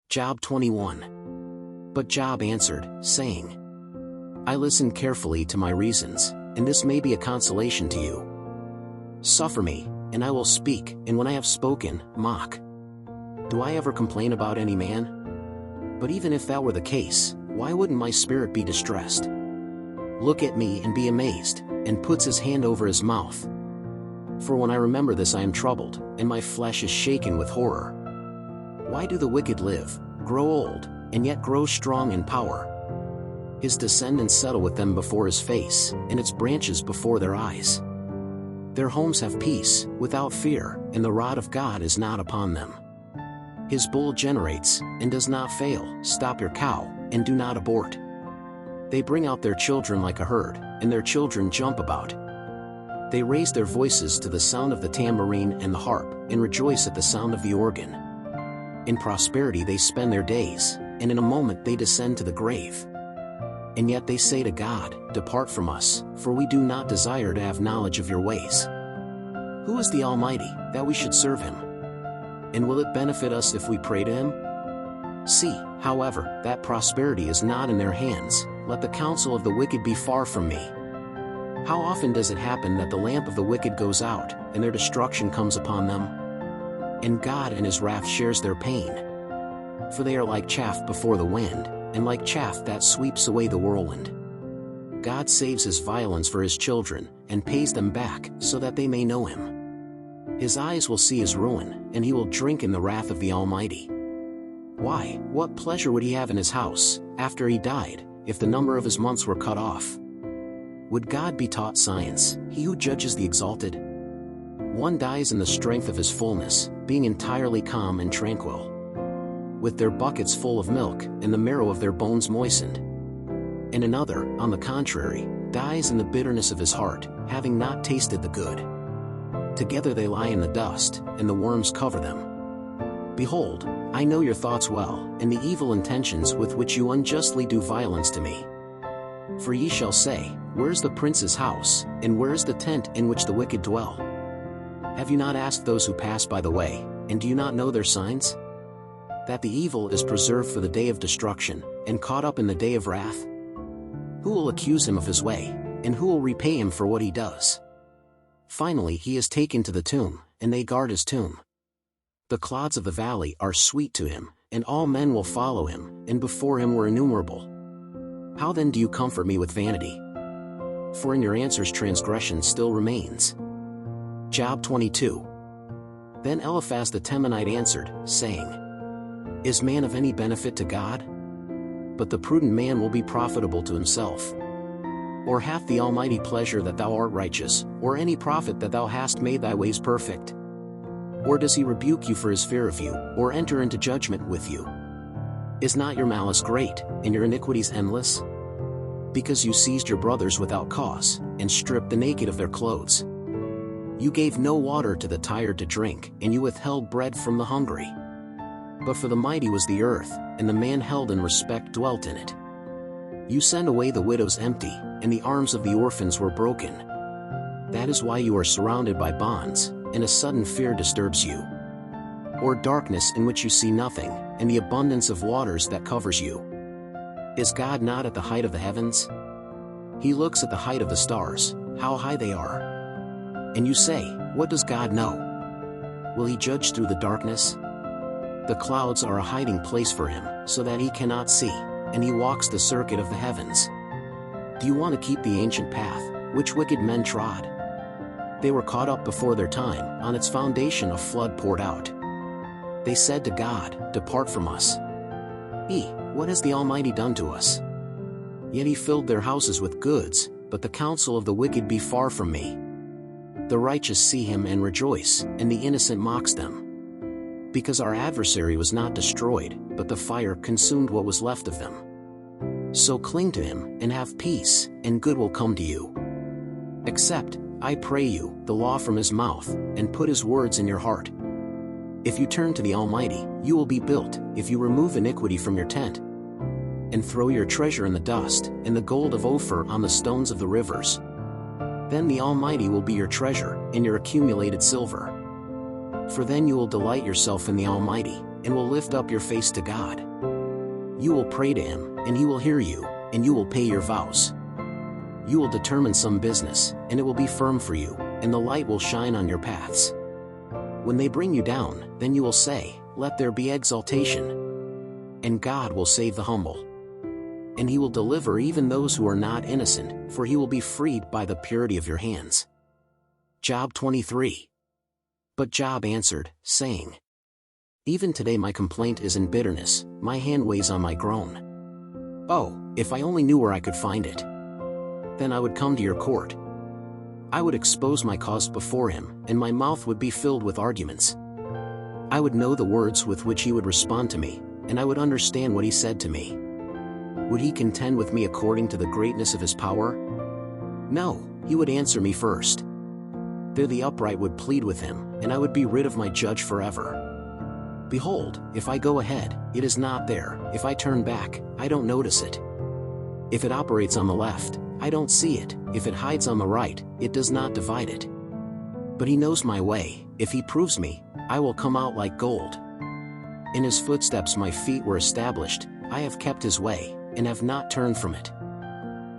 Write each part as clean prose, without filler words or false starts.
Job 21. But Job answered, saying, I listened carefully to my reasons, and this may be a consolation to you. Suffer me, and I will speak, and when I have spoken, mock. Do I ever complain about any man? But even if that were the case, why wouldn't my spirit be distressed? Look at me and be amazed, and puts his hand over his mouth. For when I remember this I am troubled, and my flesh is shaken with horror. Why do the wicked live, grow old, and yet grow strong in power? His descendants settle with them before his face, and its branches before their eyes. Their homes have peace, without fear, and the rod of God is not upon them. His bull generates, and does not fail. Stop your cow, and do not abort. They bring out their children like a herd, and their children jump about. They raise their voices to the sound of the tambourine and the harp, and rejoice at the sound of the organ. In prosperity they spend their days, and in a moment they descend to the grave. And yet they say to God, Depart from us, for we do not desire to have knowledge of your ways. Who is the Almighty, that we should serve him? And will it benefit us if we pray to him? See, however, that prosperity is not in their hands. Let the counsel of the wicked be far from me. How often does it happen that the lamp of the wicked goes out, and their destruction comes upon them? And God in his wrath shares their pain. For they are like chaff before the wind, and like chaff that sweeps away the whirlwind. God saves his violence for his children, and pays them back, so that they may know him. His eyes will see his ruin, and he will drink in the wrath of the Almighty. Why, what pleasure would he have in his house, after he died, if the number of his months were cut off? Would God be taught science, he who judges the exalted? One dies in the strength of his fullness, being entirely calm and tranquil, with their buckets full of milk, and the marrow of their bones moistened. And another, on the contrary, dies in the bitterness of his heart, having not tasted the good. Together they lie in the dust, and the worms cover them. Behold, I know your thoughts well, and the evil intentions with which you unjustly do violence to me. For ye shall say, Where is the prince's house, and where is the tent in which the wicked dwell? Have you not asked those who pass by the way, and do you not know their signs? That the evil is preserved for the day of destruction, and caught up in the day of wrath? Who will accuse him of his way, and who will repay him for what he does? Finally he is taken to the tomb, and they guard his tomb. The clods of the valley are sweet to him, and all men will follow him, and before him were innumerable. How then do you comfort me with vanity? For in your answers transgression still remains. Job 22. Then Eliphaz the Temanite answered, saying, Is man of any benefit to God? But the prudent man will be profitable to himself. Or hath the Almighty pleasure that thou art righteous, or any profit that thou hast made thy ways perfect? Or does he rebuke you for his fear of you, or enter into judgment with you? Is not your malice great, and your iniquities endless? Because you seized your brothers without cause, and stripped the naked of their clothes. You gave no water to the tired to drink, and you withheld bread from the hungry. But for the mighty was the earth, and the man held in respect dwelt in it. You sent away the widows empty, and the arms of the orphans were broken. That is why you are surrounded by bonds, and a sudden fear disturbs you. Or darkness in which you see nothing, and the abundance of waters that covers you. Is God not at the height of the heavens? He looks at the height of the stars, how high they are. And you say, What does God know? Will he judge through the darkness? The clouds are a hiding place for him, so that he cannot see, and he walks the circuit of the heavens. Do you want to keep the ancient path, which wicked men trod? They were caught up before their time, on its foundation a flood poured out. They said to God, Depart from us. What has the Almighty done to us? Yet he filled their houses with goods, but the counsel of the wicked be far from me. The righteous see him and rejoice, and the innocent mocks them. Because our adversary was not destroyed, but the fire consumed what was left of them. So cling to him, and have peace, and good will come to you. Accept, I pray you, the law from his mouth, and put his words in your heart. If you turn to the Almighty, you will be built, if you remove iniquity from your tent, and throw your treasure in the dust, and the gold of Ophir on the stones of the rivers. Then the Almighty will be your treasure, and your accumulated silver. For then you will delight yourself in the Almighty, and will lift up your face to God. You will pray to Him, and He will hear you, and you will pay your vows. You will determine some business, and it will be firm for you, and the light will shine on your paths. When they bring you down, then you will say, "Let there be exaltation." And God will save the humble. And He will deliver even those who are not innocent, for He will be freed by the purity of your hands. Job 23. But Job answered, saying, "Even today my complaint is in bitterness, my hand weighs on my groan. Oh, if I only knew where I could find it. Then I would come to your court. I would expose my cause before Him, and my mouth would be filled with arguments. I would know the words with which He would respond to me, and I would understand what He said to me. Would He contend with me according to the greatness of His power? No, He would answer me first. There the upright would plead with Him, and I would be rid of my judge forever. Behold, if I go ahead, it is not there, if I turn back, I don't notice it. If it operates on the left, I don't see it, if it hides on the right, it does not divide it. But He knows my way, if He proves me, I will come out like gold. In His footsteps my feet were established, I have kept His way, and have not turned from it.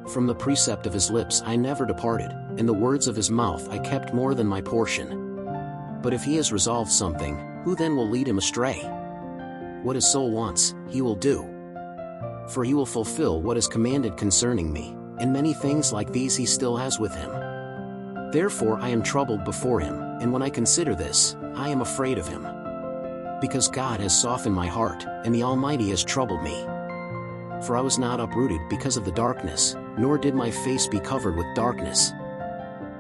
From the precept of His lips I never departed, and the words of His mouth I kept more than my portion. But if He has resolved something, who then will lead Him astray? What His soul wants, He will do. For He will fulfill what is commanded concerning me, and many things like these He still has with Him. Therefore I am troubled before Him, and when I consider this, I am afraid of Him. Because God has softened my heart, and the Almighty has troubled me. For I was not uprooted because of the darkness, nor did my face be covered with darkness.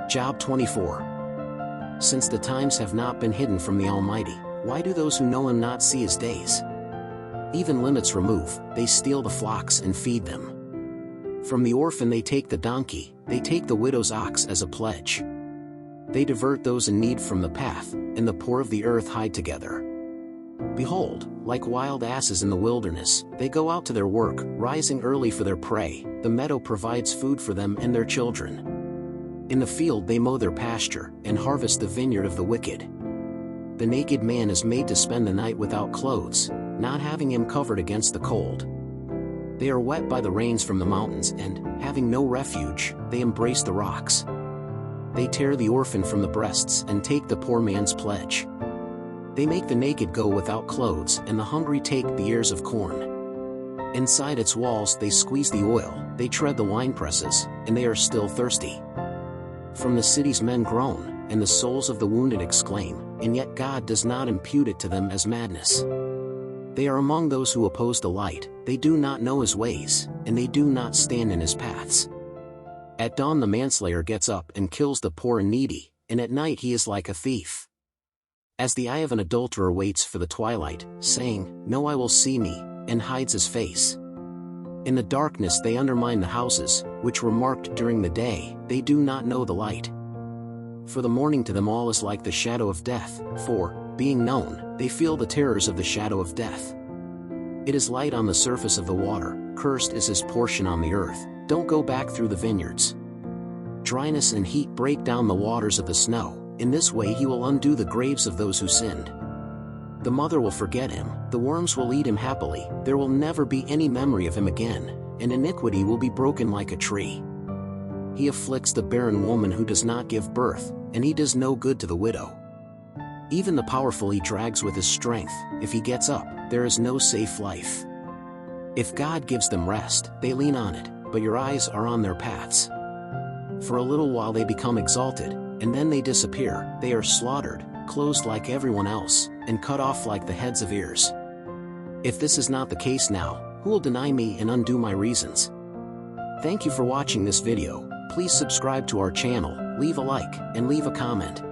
Job 24. Since the times have not been hidden from the Almighty, why do those who know Him not see His days? Even limits remove, they steal the flocks and feed them. From the orphan they take the donkey, they take the widow's ox as a pledge. They divert those in need from the path, and the poor of the earth hide together. Behold, like wild asses in the wilderness, they go out to their work, rising early for their prey, the meadow provides food for them and their children. In the field they mow their pasture, and harvest the vineyard of the wicked. The naked man is made to spend the night without clothes, not having him covered against the cold. They are wet by the rains from the mountains, and, having no refuge, they embrace the rocks. They tear the orphan from the breasts and take the poor man's pledge. They make the naked go without clothes, and the hungry take the ears of corn. Inside its walls they squeeze the oil, they tread the winepresses, and they are still thirsty. From the cities men groan, and the souls of the wounded exclaim, and yet God does not impute it to them as madness. They are among those who oppose the light, they do not know His ways, and they do not stand in His paths. At dawn the manslayer gets up and kills the poor and needy, and at night he is like a thief. As the eye of an adulterer waits for the twilight, saying, "No eye will see me," and hides his face. In the darkness they undermine the houses, which were marked during the day, they do not know the light. For the morning to them all is like the shadow of death, for, being known, they feel the terrors of the shadow of death. It is light on the surface of the water, cursed is his portion on the earth, don't go back through the vineyards. Dryness and heat break down the waters of the snow, in this way He will undo the graves of those who sinned. The mother will forget him, the worms will eat him happily, there will never be any memory of him again, and iniquity will be broken like a tree. He afflicts the barren woman who does not give birth, and He does no good to the widow. Even the powerful He drags with His strength, if he gets up, there is no safe life. If God gives them rest, they lean on it, but your eyes are on their paths. For a little while they become exalted, and then they disappear, they are slaughtered, closed like everyone else, and cut off like the heads of ears. If this is not the case now, who will deny me and undo my reasons? Thank you for watching this video. Please subscribe to our channel, leave a like, and leave a comment.